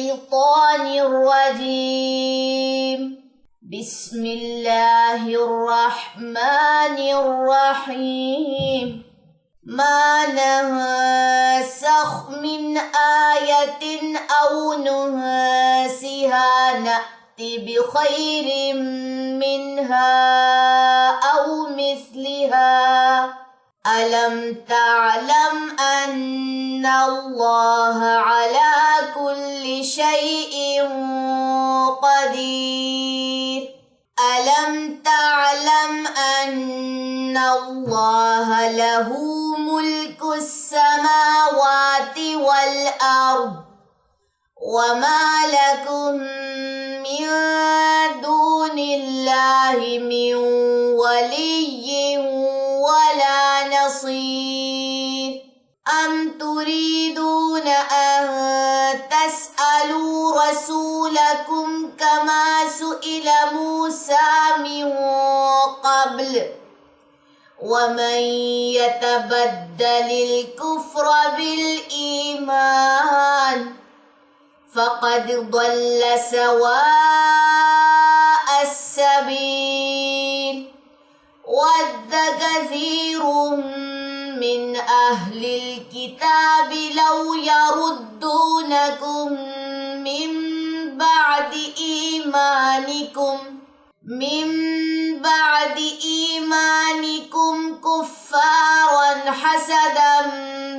الشيطان الرجيم. بسم الله الرحمن الرحيم. ما ننسخ من آية أو ننسها نأت بخير منها أو مثلها. ألم تعلم أن الله على كل شيء قدير. ألم تعلم أن الله له ملك السماوات والأرض وما لكم من دون الله من ولي ولا نصير. أم تريدون أن تسألوا رسولكم كما سئل موسى من قبل ومن يتبدل الكفر بالإيمان فقد ضل سواء السبيل. ود كثير من أهل الكتاب لو يردونكم من بعد إيمانكم كفارا حسدا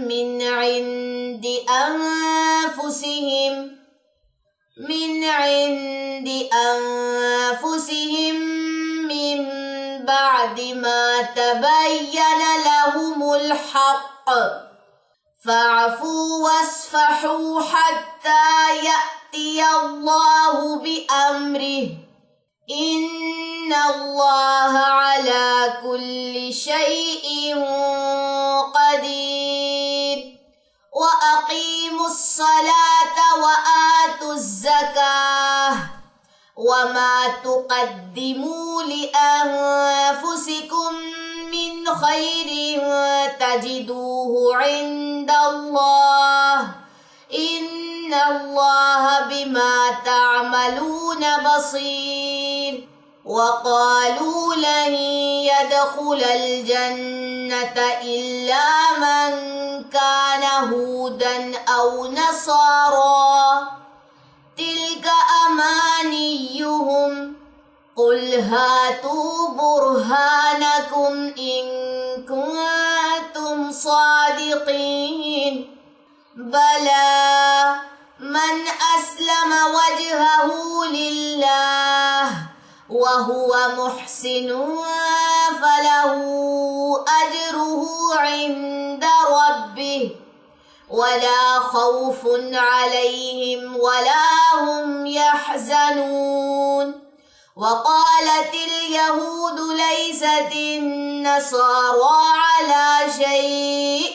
من عند أنفسهم من بعد ما تبين لهم الحق فاعفوا واصفحوا حتى يأتي الله بأمره إن الله على كل شيء قدير. وأقيموا الصلاة وآتوا الزكاة وما تقدموا لأنفسكم من خير تجدوه عند الله إن الله بما تعملون بصير. وقالوا لن يدخل الجنة إلا من كان هودا أو نصارى تلك أمانيهم قل هاتوا برهانكم إن كنتم صادقين. بلى من أسلم وجهه لله وهو محسن فله أجره عند ربه ولا خوف عليهم ولا هم يحزنون. وقالت اليهود ليست النصارى على شيء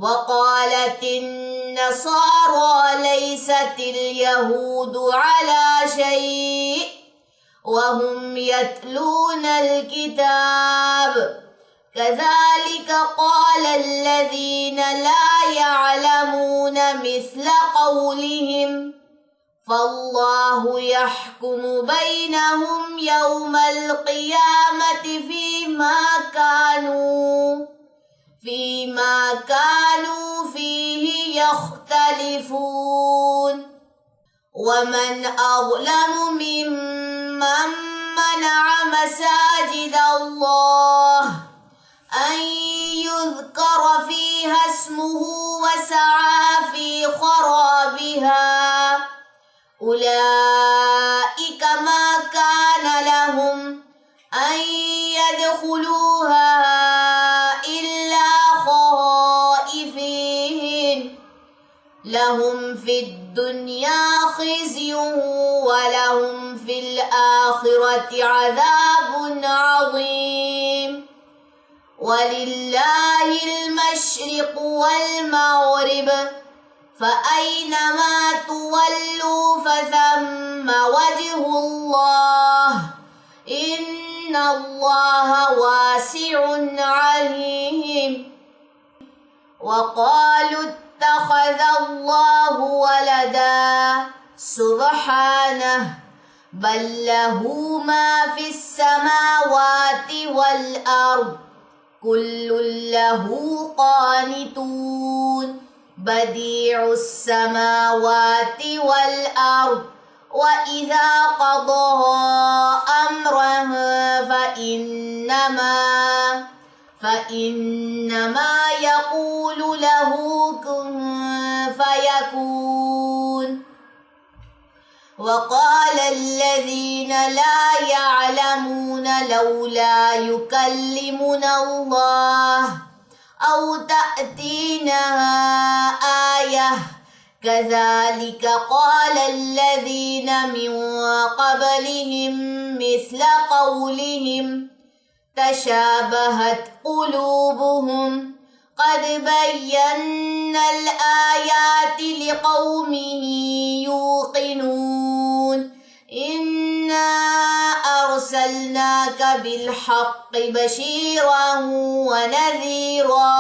وقالت النصارى ليست اليهود على شيء وهم يتلون الكتاب كذلك قال الذين لا يعلمون مثل قولهم فالله يحكم بينهم يوم القيامة فيما كانوا فيه يختلفون. ومن أظلم ممن منع مساجد الله أن يذكر فيها اسمه وسعى في خرابها أولئك ما كان لهم أن يدخلوها إلا خائفين لهم في الدنيا خزي ولهم في الآخرة عذاب عظيم. ولله المشرق والمغرب فأينما تولوا فثم وجه الله إن الله واسع عليم. وقالوا اتخذ الله ولدا सुब्हानह बल लहू मा फिस समावाति वल अर्द कुल्लुन लहू क़ानितून बदीउस समावाति वल अर्द व इज़ा क़ज़ा अम्रन फ़इन्नमा यक़ूलु लहू कुन फ़यकून वक़ाल अल्लज़ीन ला यअलमून लौला युकल्लिमुना अल्लाह औ तअतीना आयह कज़ालिक क़ाल अल्लज़ीन मिन क़ब्लिहिम मिस्ल क़ौलिहिम तशाबहत क़ुलूबुहुम क़द बय्यन्नल आयाति लिक़ौमिन यूक़िनून इन्ना अरसलनाका बिलहक़्क़ि बशीरन व नज़ीरा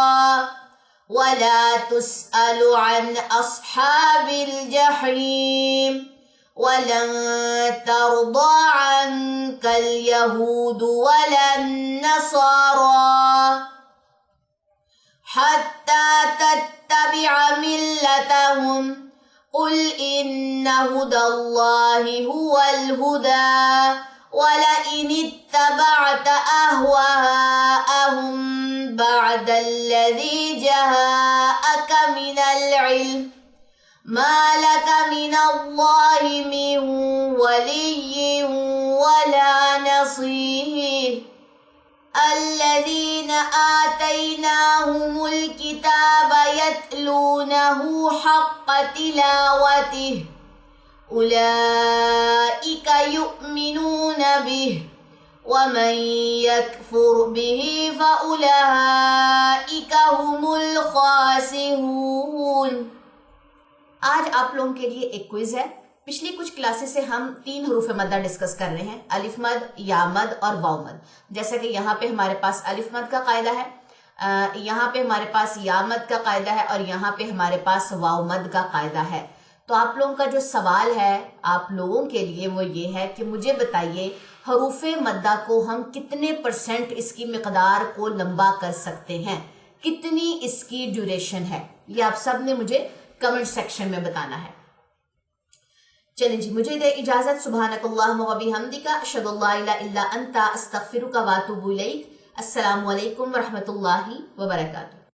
वला तुस्अलु अन अस्हाबिल जहीम वलन तर्दा अन्कल यहूद वलन नसारा हत्ता तत्तबिअ मिल्लतहुम कुल इन्न हुदल्लाहि हुवल हुदा वलइन इत्तबअत अहवाअहुम बअदल्लज़ी जाअक मिनल इल्म मा लक मिनल्लाहि मिन वलिय्यिन वला नसीर अल्लज़ीन आतैनाहुमुल किताब यतलूनहु हक़्क़ तिलावतिहि उलाइक युमिनून बिहि वमन यकफुर बिहि फउलाइक हुमुल खासिरून। आज आप लोगों के लिए एक क्विज है। पिछली कुछ क्लासेस से हम 3 हरूफ मद्दा डिस्कस कर रहे हैं, अलिफ मद, या मद और वाव मद। जैसा कि यहाँ पे हमारे पास अलिफ मद का कायदा है, यहाँ पे हमारे पास या मद का कायदा है और यहाँ पे हमारे पास वाव मद का कायदा है। तो आप लोगों का जो सवाल है आप लोगों के लिए वो ये है कि मुझे बताइए हरूफ मद्दा को हम कितने % इसकी मिकदार को लंबा कर सकते हैं, कितनी इसकी ड्यूरेशन है, ये आप सब ने मुझे कमेंट सेक्शन में बताना है। चलिए जी, मुझे दे इजाजत। सुब्हानकल्लाहुम्मा व बिहम्दिका अशहदु अल्ला इलाहा इल्ला अंता अस्तगफिरुका व अतूबु इलैक। अस्सलामु अलैकुम व रहमतुल्लाहि व बरकातुहू।